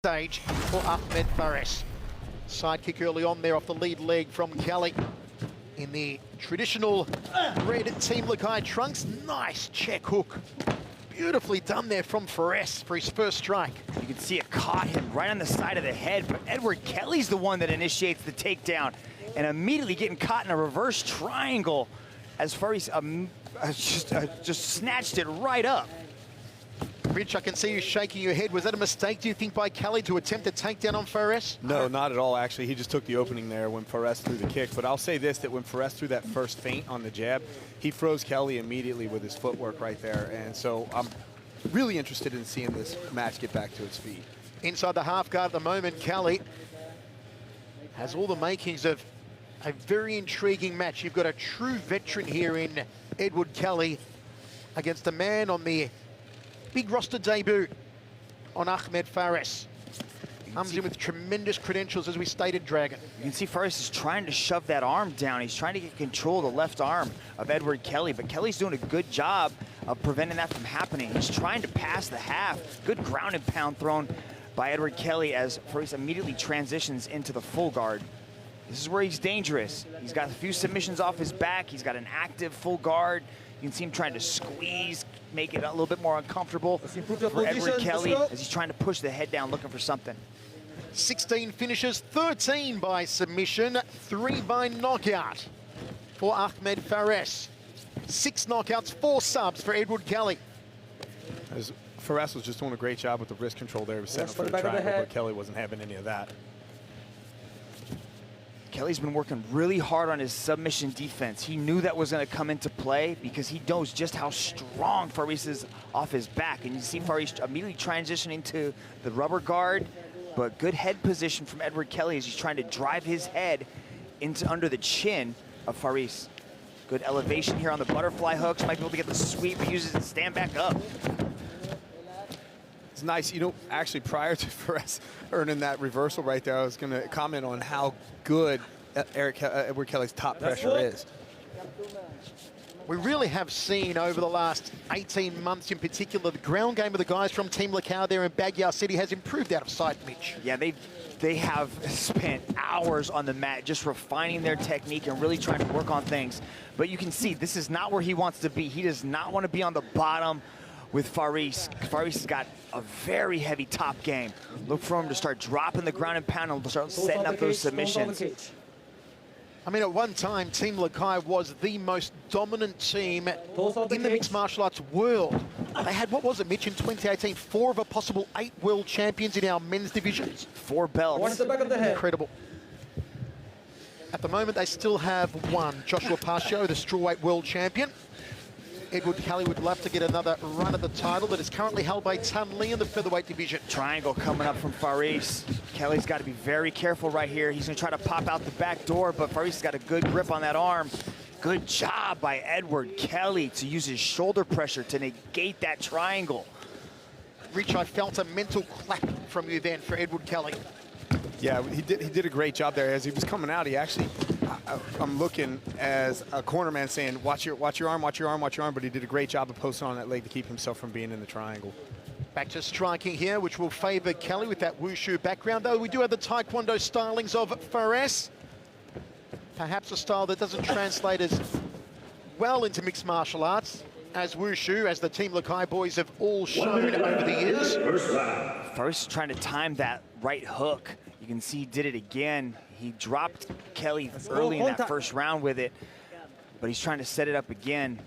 stage for Ahmed Fares. Side kick early on there off the lead leg from Kelly. In the traditional red Team Lakai trunks, nice check hook. Beautifully done there from Fares for his first strike. You can see it caught him right on the side of the head, but Edward Kelly's the one that initiates the takedown and immediately getting caught in a reverse triangle as Fares just snatched it right up. Rich, I can see you shaking your head. Was that a mistake, do you think, by Kelly to attempt a takedown on Fares? No, not at all, actually. He just took the opening there when Fares threw the kick. But I'll say this, that when Fares threw that first feint on the jab, he froze Kelly immediately with his footwork right there. And so I'm really interested in seeing this match get back to its feet. Inside the half guard at the moment, Kelly has all the makings of a very intriguing match. You've got a true veteran here in Edward Kelly against a man on the big roster debut on Ahmed Fares. Comes in with tremendous credentials, as we stated, Dragon. You can see Fares is trying to shove that arm down. He's trying to get control of the left arm of Edward Kelly, but Kelly's doing a good job of preventing that from happening. He's trying to pass the half. Good ground and pound thrown by Edward Kelly as Fares immediately transitions into the full guard. This is where he's dangerous. He's got a few submissions off his back. He's got an active full guard. You can see him trying to squeeze, make it a little bit more uncomfortable for Edward Kelly as he's trying to push the head down, looking for something. 16 finishes, 13 by submission, 3 by knockout for Ahmed Fares. 6 knockouts, 4 subs for Edward Kelly. As Fares was just doing a great job with the wrist control there. He was setting up for the triangle, but Kelly wasn't having any of that. Kelly's been working really hard on his submission defense. He knew that was going to come into play because he knows just how strong Fares is off his back. And you see Fares immediately transitioning to the rubber guard, but good head position from Edward Kelly as he's trying to drive his head into under the chin of Fares. Good elevation here on the butterfly hooks. Might be able to get the sweep, but uses it to stand back up. It's nice, you know, actually prior to Fares earning that reversal right there, I was going to comment on how good Edward Kelly's top pressure is. We really have seen over the last 18 months in particular, the ground game of the guys from Team Lakai there in Baguio City has improved out of sight, Mitch. Yeah, they have spent hours on the mat just refining their technique and really trying to work on things. But you can see this is not where he wants to be. He does not want to be on the bottom with Fares. Fares has got a very heavy top game. Look for him to start dropping the ground and pound and start setting up those submissions. I mean, at one time, Team Lakai was the most dominant team in the mixed martial arts world. They had, what was it, Mitch, in 2018, 4 of a possible 8 world champions in our men's divisions. 4 belts. Incredible. At the moment, they still have 1. Joshua Pacio, the strawweight world champion. Edward Kelly would love to get another run at the title that is currently held by Tan Lee in the featherweight division. Triangle coming up from Fares. Kelly's got to be very careful right here. He's going to try to pop out the back door, but Fares has got a good grip on that arm. Good job by Edward Kelly to use his shoulder pressure to negate that triangle. Rich, I felt a mental clap from you then for Edward Kelly. Yeah, he did a great job there. As he was coming out, he actually, I'm looking as a corner man saying, watch your arm, watch your arm, watch your arm, but he did a great job of posting on that leg to keep himself from being in the triangle. Back to striking here, which will favor Kelly with that wushu background, though we do have the taekwondo stylings of Fares. Perhaps a style that doesn't translate as well into mixed martial arts as wushu, as the Team Lakai boys have all shown over the years. Fares trying to time that right hook. You can see he did it again. He dropped Kelly early in that first round with it, but he's trying to set it up again.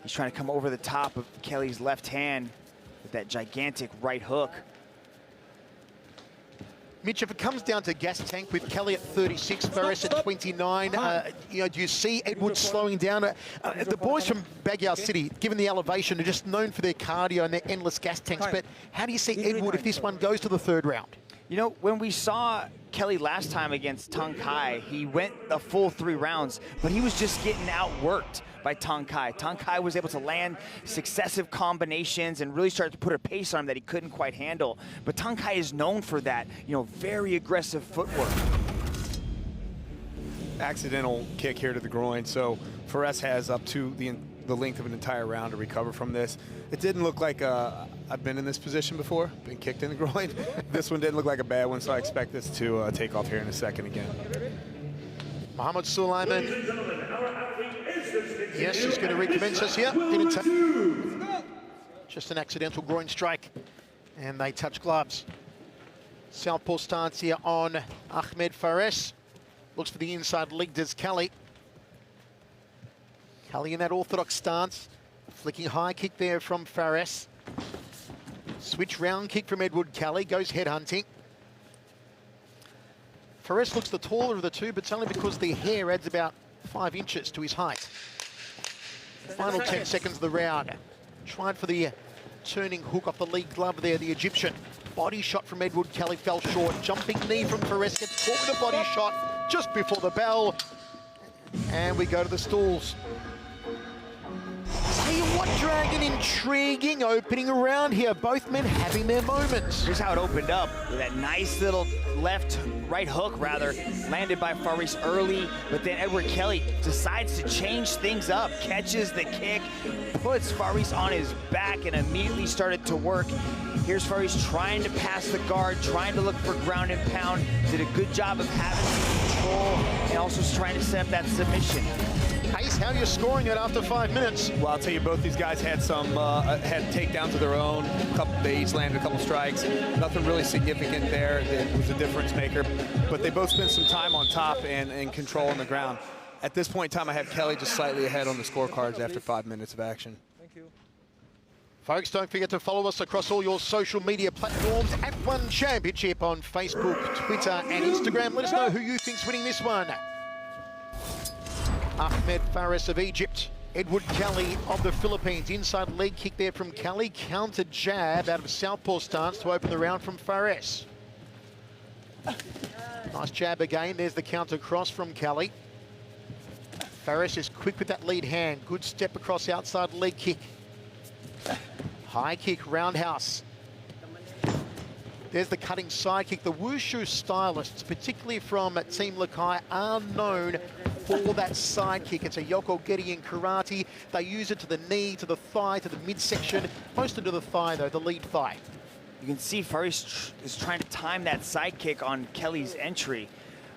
He's trying to come over the top of Kelly's left hand with that gigantic right hook. Mitch, if it comes down to gas tank with Kelly at 36, Fares at 29, you know, do you see Edward slowing down? The boys from Baguio City, given the elevation, are just known for their cardio and their endless gas tanks, but how do you see Edward if this one goes to the 3rd round? You know, when we saw Kelly last time against Tong Kai, he went the full 3 rounds, but he was just getting outworked by Tong Kai. Tong Kai was able to land successive combinations and really started to put a pace on him that he couldn't quite handle. But Tong Kai is known for that, you know, very aggressive footwork. Accidental kick here to the groin, so Fares has up to the the length of an entire round to recover from this. It didn't look like I've been in this position before, been kicked in the groin. This one didn't look like a bad one, so I expect this to take off here in a second again. Mohammed Sulaiman. Yes, he's going to recommence us here. Didn't take. Just an accidental groin strike. And they touch gloves. Southpaw stance here on Ahmed Fares. Looks for the inside leg, does Kelly. Kelly in that orthodox stance. Flicking high kick there from Fares. Switch round kick from Edward Kelly. Goes headhunting. Fares looks the taller of the two, but it's only because the hair adds about 5 inches to his height. Final 10 seconds of the round. Tried for the turning hook off the lead glove there, the Egyptian. Body shot from Edward Kelly fell short. Jumping knee from Fares gets caught with a body shot just before the bell. And we go to the stalls. Tell you what, Dragon, intriguing opening round here. Both men having their moments. Here's how it opened up with that nice little right hook rather, landed by Fares early, but then Edward Kelly decides to change things up, catches the kick, puts Fares on his back, and immediately started to work. Here's Fares trying to pass the guard, trying to look for ground and pound, did a good job of having some control, and also trying to set up that submission. Pace, how you're scoring it after 5 minutes? Well, I'll tell you, both these guys had some had takedowns of their own. They each landed a couple strikes. Nothing really significant there. It was a difference maker. But they both spent some time on top and control on the ground. At this point in time, I have Kelly just slightly ahead on the scorecards after 5 minutes of action. Thank you. Folks, don't forget to follow us across all your social media platforms at One Championship on Facebook, Twitter, and Instagram. Let us know who you think's winning this one. Ahmed Fares of Egypt, Edward Kelly of the Philippines. Inside leg kick there from Kelly. Counter jab out of southpaw stance to open the round from Fares. Nice jab again. There's the counter cross from Kelly. Fares is quick with that lead hand. Good step across outside leg kick. High kick, roundhouse. There's the cutting side kick. The Wushu stylists, particularly from Team Lakai, are known for that side kick. It's a Yoko-Geti in karate. They use it to the knee, to the thigh, to the midsection. Mostly to the thigh, though, the lead thigh. You can see Fares is trying to time that side kick on Kelly's entry.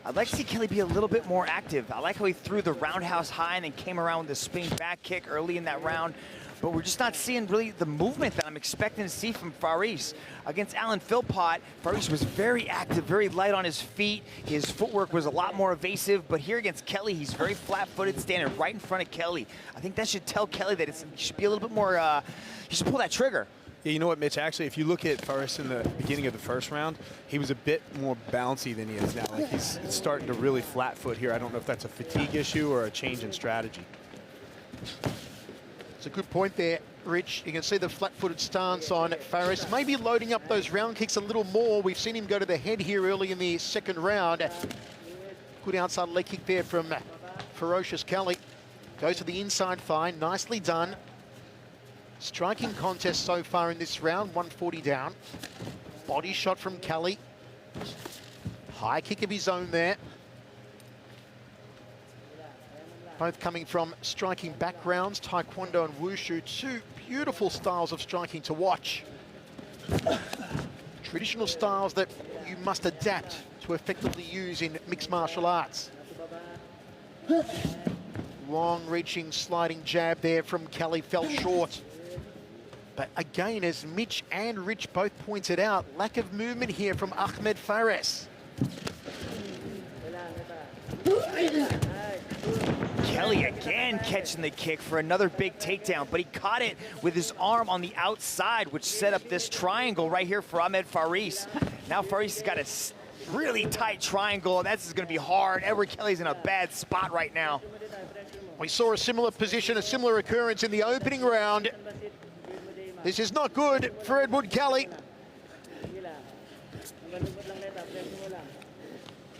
I'd like to see Kelly be a little bit more active. I like how he threw the roundhouse high and then came around with the spin back kick early in that round. But we're just not seeing really the movement that I'm expecting to see from Fares. Against Alan Philpott, Fares was very active, very light on his feet. His footwork was a lot more evasive, but here against Kelly, he's very flat-footed, standing right in front of Kelly. I think that should tell Kelly that he should be a little bit more, he should pull that trigger. Yeah, you know what, Mitch? Actually, if you look at Fares in the beginning of the first round, he was a bit more bouncy than he is now. Like he's starting to really flat foot here. I don't know if that's a fatigue issue or a change in strategy. It's a good point there, Rich. You can see the flat-footed stance on Fares. Maybe loading up those round kicks a little more. We've seen him go to the head here early in the second round. Good outside leg kick there from Ferocious Kelly. Goes to the inside thigh, nicely done. Striking contest so far in this round, 140 down. Body shot from Kelly. High kick of his own there. Both coming from striking backgrounds, Taekwondo and Wushu, two beautiful styles of striking to watch. Traditional styles that you must adapt to effectively use in mixed martial arts. Long-reaching sliding jab there from Kelly, fell short. But again, as Mitch and Rich both pointed out, lack of movement here from Ahmed Fares. Kelly again catching the kick for another big takedown, but he caught it with his arm on the outside, which set up this triangle right here for Ahmed Fares. Now Fares has got a really tight triangle, and that's going to be hard. Edward Kelly's in a bad spot right now. We saw a similar position, a similar occurrence in the opening round. This is not good for Edward Kelly.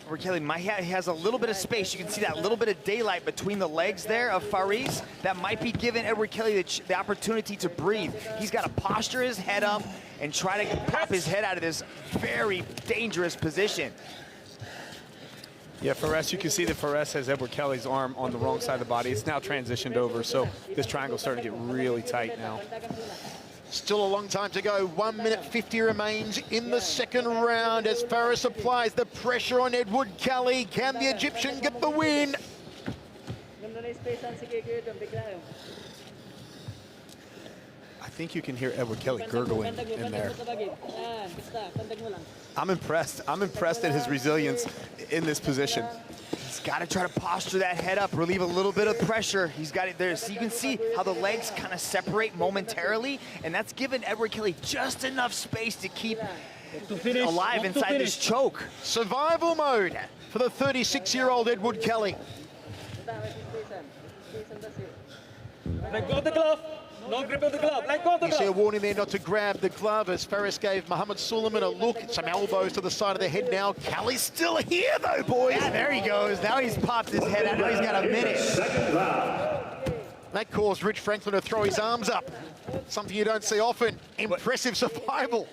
Edward Kelly has a little bit of space. You can see that little bit of daylight between the legs there of Fares. That might be giving Edward Kelly the opportunity to breathe. He's got to posture his head up and try to pop his head out of this very dangerous position. Yeah, FARESS, you can see that FARESS has Edward Kelly's arm on the wrong side of the body. It's now transitioned over, so this triangle's starting to get really tight now. Still a long time to go. 1 minute 50 remains in the second round as FARESS applies the pressure on Edward Kelly. Can the Egyptian get the win? I think you can hear Edward Kelly gurgling in there. I'm impressed. I'm impressed at his resilience in this position. He's got to try to posture that head up, relieve a little bit of pressure. He's got it there. So you can see how the legs kind of separate momentarily, and that's given Edward Kelly just enough space to keep alive inside this choke. Survival mode for the 36-year-old Edward Kelly. Let go of the glove. No grip of the glove. Let go of the You see a glove. warning there not to grab the glove as FARESS gave Mohammed Suleiman a look. Some elbows to the side of the head now. Kelly's still here though, boys. Yeah, there he goes. Now he's popped his head out. Now he's got a minute. That caused Rich Franklin to throw his arms up. Something you don't see often. Impressive survival.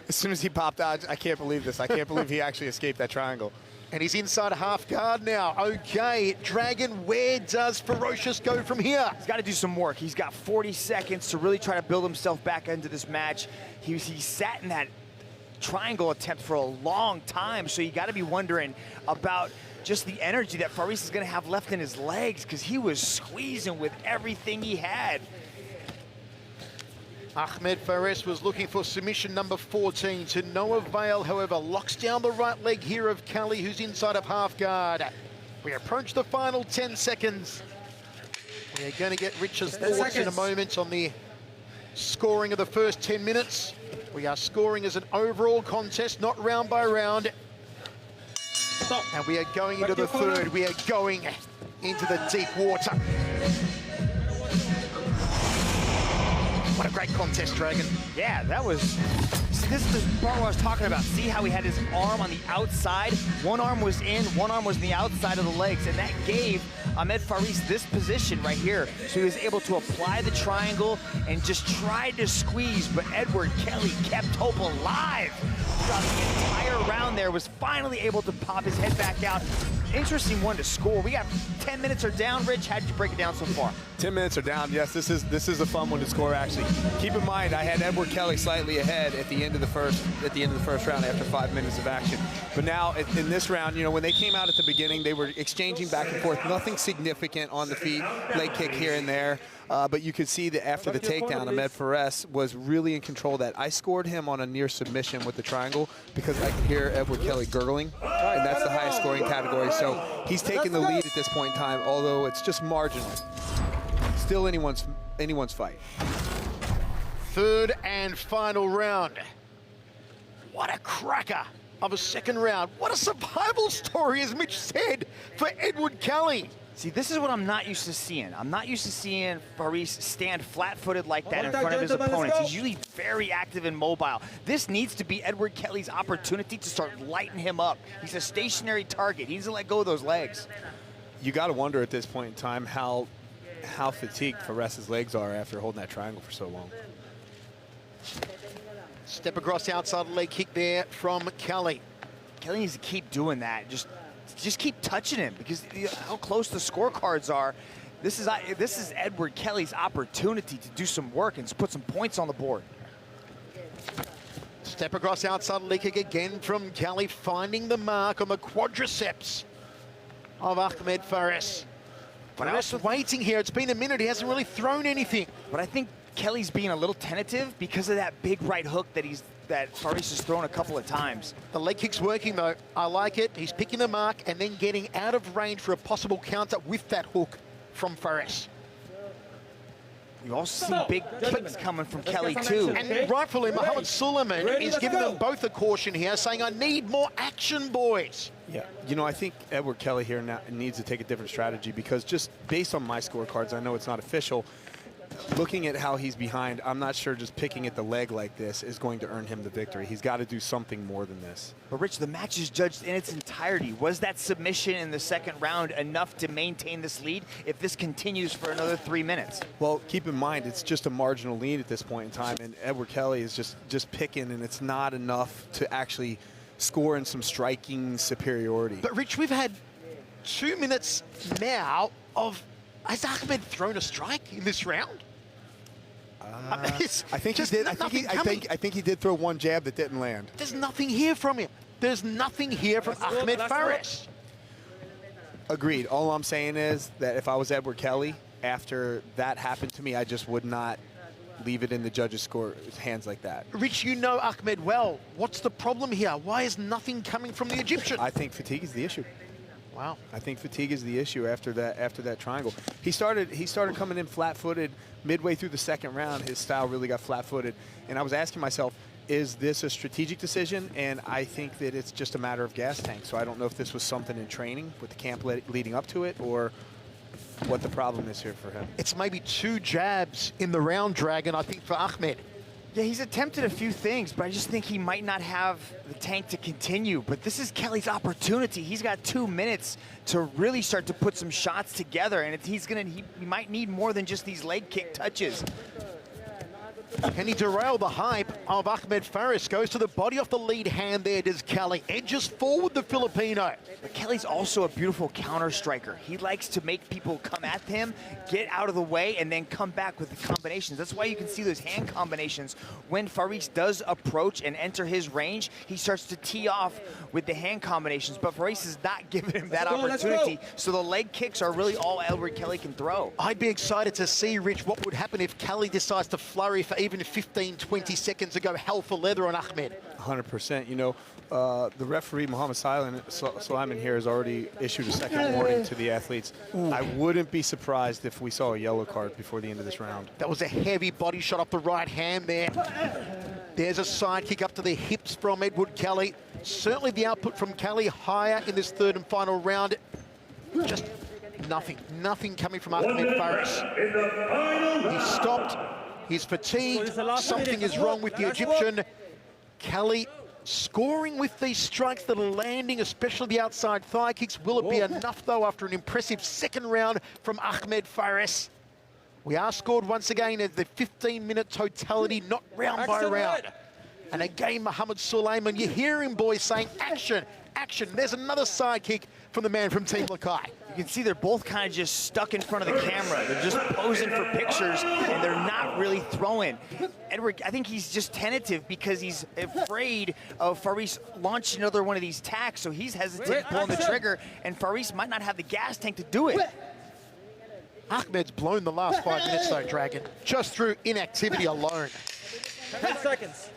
As soon as he popped out, I can't believe this. I can't believe he actually escaped that triangle. And he's inside half guard now. Okay, Dragon, where does Ferocious go from here? He's got to do some work. He's got 40 seconds to really try to build himself back into this match. He sat in that triangle attempt for a long time, so you got to be wondering about just the energy that FARESS is going to have left in his legs, because he was squeezing with everything he had. Ahmed FARESS was looking for submission number 14 to no avail, however, locks down the right leg here of Kelly, who's inside of half guard. We approach the final 10 seconds. We're going to get Rich's thoughts in a moment on the scoring of the first 10 minutes. We are scoring as an overall contest, not round by round. Stop. And we are going into the third. We are going into the deep water. What a great contest, Dragon. Yeah, that was... See, this is the part where I was talking about. See how he had his arm on the outside? One arm was in, one arm was on the outside of the legs, and that gave Ahmed FARESS this position right here. So he was able to apply the triangle and just tried to squeeze, but Edward Kelly kept hope alive throughout the entire round there, was finally able to pop his head back out. Interesting one to score. We got 10 minutes are down. Rich, how did you break it down so far? 10 minutes are down. Yes, this is a fun one to score. Actually, keep in mind I had Edward Kelly slightly ahead at the end of the first round after 5 minutes of action. But now in this round, you know, when they came out at the beginning, they were exchanging back and forth. Nothing significant on the feet, leg kick here and there. But you could see that after the takedown, Ahmed FARESS was really in control of that. I scored him on a near submission with the triangle because I could hear Edward Kelly gurgling, and that's the highest scoring category. So he's taking the lead at this point in time, although it's just marginal. Still anyone's fight. Third and final round. What a cracker of a second round. What a survival story, as Mitch said, for Edward Kelly. See, this is what I'm not used to seeing. I'm not used to seeing FARESS stand flat-footed like that in front of his opponents. He's usually very active and mobile. This needs to be Edward Kelly's opportunity to start lighting him up. He's a stationary target. He needs to let go of those legs. You got to wonder at this point in time how fatigued FARESS's legs are after holding that triangle for so long. Step across outside leg kick there from Kelly. Kelly needs to keep doing that. Just keep touching him, because how close the scorecards are. This is Edward Kelly's opportunity to do some work and put some points on the board. Step across outside leg kick again from Kelly, finding the mark on the quadriceps of Ahmed FARESS. But I was waiting here. It's been a minute. He hasn't really thrown anything. But I think Kelly's being a little tentative because of that big right hook that FARESS has thrown a couple of times. The leg kick's working though. I like it. He's picking the mark and then getting out of range for a possible counter with that hook from FARESS. You also see big kicks coming from Kelly too. And rightfully, Mohammed Suleiman is giving them both a caution here, saying, I need more action, boys. Yeah, you know, I think Edward Kelly here now needs to take a different strategy, because just based on my scorecards, I know it's not official, looking at how he's behind, I'm not sure just picking at the leg like this is going to earn him the victory. He's got to do something more than this. But Rich, the match is judged in its entirety. Was that submission in the second round enough to maintain this lead if this continues for another 3 minutes? Well, keep in mind, it's just a marginal lead at this point in time, and Edward Kelly is just picking, and it's not enough to actually score in some striking superiority. But Rich, we've had 2 minutes now of, has Ahmed thrown a strike in this round? I think he did. I think he did throw one jab that didn't land. There's nothing here from him. There's nothing here from Ahmed FARESS. Agreed. All I'm saying is that if I was Edward Kelly, after that happened to me, I just would not leave it in the judges' hands like that. Rich, you know Ahmed well. What's the problem here? Why is nothing coming from the Egyptian? I think fatigue is the issue. Wow. I think fatigue is the issue after that triangle. He started coming in flat-footed midway through the second round. His style really got flat-footed, and I was asking myself, is this a strategic decision? And I think that it's just a matter of gas tank. So I don't know if this was something in training with the camp leading up to it, or what the problem is here for him. It's maybe 2 jabs in the round, Dragon, I think, for Ahmed. Yeah, he's attempted a few things, but I just think he might not have the tank to continue. But this is Kelly's opportunity. He's got 2 minutes to really start to put some shots together, and he might need more than just these leg kick touches. Can he derail the hype of Ahmed FARESS? Goes to the body off the lead hand there, does Kelly. Edges forward the Filipino. But Kelly's also a beautiful counter striker. He likes to make people come at him, get out of the way, and then come back with the combinations. That's why you can see those hand combinations. When FARESS does approach and enter his range, he starts to tee off with the hand combinations, but FARESS is not giving him that opportunity. So the leg kicks are really all Edward Kelly can throw. I'd be excited to see, Rich, what would happen if Kelly decides to flurry for even 15, 20 seconds ago, hell for leather on Ahmed. 100%. You know, the referee, Mohammed Sulaiman here, has already issued a second warning to the athletes. I wouldn't be surprised if we saw a yellow card before the end of this round. That was a heavy body shot off the right hand there. There's a side kick up to the hips from Edward Kelly. Certainly the output from Kelly higher in this third and final round. Just nothing coming from Ahmed FARESS. He stopped. He's fatigued. Something is wrong with the Egyptian. Kelly scoring with these strikes that are landing, especially the outside thigh kicks. Will it be enough, though, after an impressive second round from Ahmed FARESS? We are scored once again at the 15-minute totality, not round by round. And again, Mohammed Sulaiman, you hear him, boys, saying action, action. There's another side kick from the man from Team Lakai. You can see they're both kind of just stuck in front of the camera. They're just posing for pictures, and they're not really throwing. Edward, I think he's just tentative because he's afraid of FARESS launching another one of these attacks, so he's hesitant pulling the trigger, and FARESS might not have the gas tank to do it. Ahmed's blown the last 5 minutes, though, Dragon, just through inactivity alone. 10 seconds.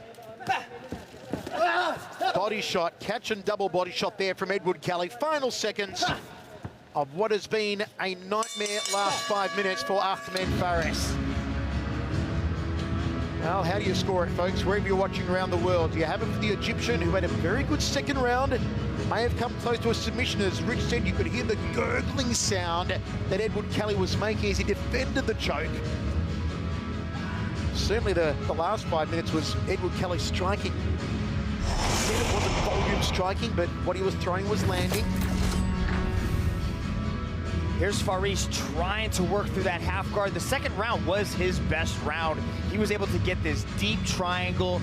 Body shot, catch and double body shot there from Edward Kelly. Final seconds of what has been a nightmare last 5 minutes for Ahmed FARESS. Well, how do you score it, folks? Wherever you're watching around the world, you have it for the Egyptian, who had a very good second round. May have come close to a submission. As Rich said, you could hear the gurgling sound that Edward Kelly was making as he defended the choke. Certainly the last 5 minutes was Edward Kelly striking. It wasn't volume striking, but what he was throwing was landing. Here's FARESS trying to work through that half guard. The second round was his best round. He was able to get this deep triangle.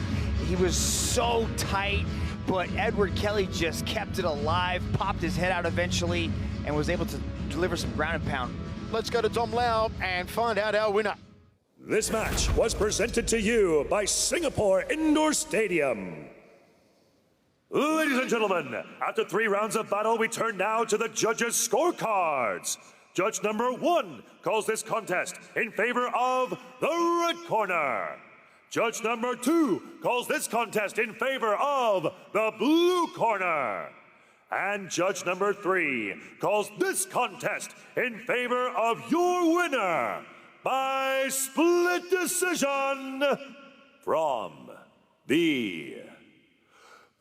He was so tight, but Edward Kelly just kept it alive, popped his head out eventually, and was able to deliver some ground and pound. Let's go to Dom Lau and find out our winner. This match was presented to you by Singapore Indoor Stadium. Ladies and gentlemen, after 3 rounds of battle, we turn now to the judges' scorecards. Judge number 1 calls this contest in favor of the red corner. Judge number 2 calls this contest in favor of the blue corner. And judge number 3 calls this contest in favor of your winner by split decision from the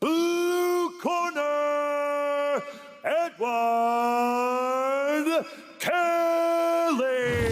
blue corner, Edward Kelly.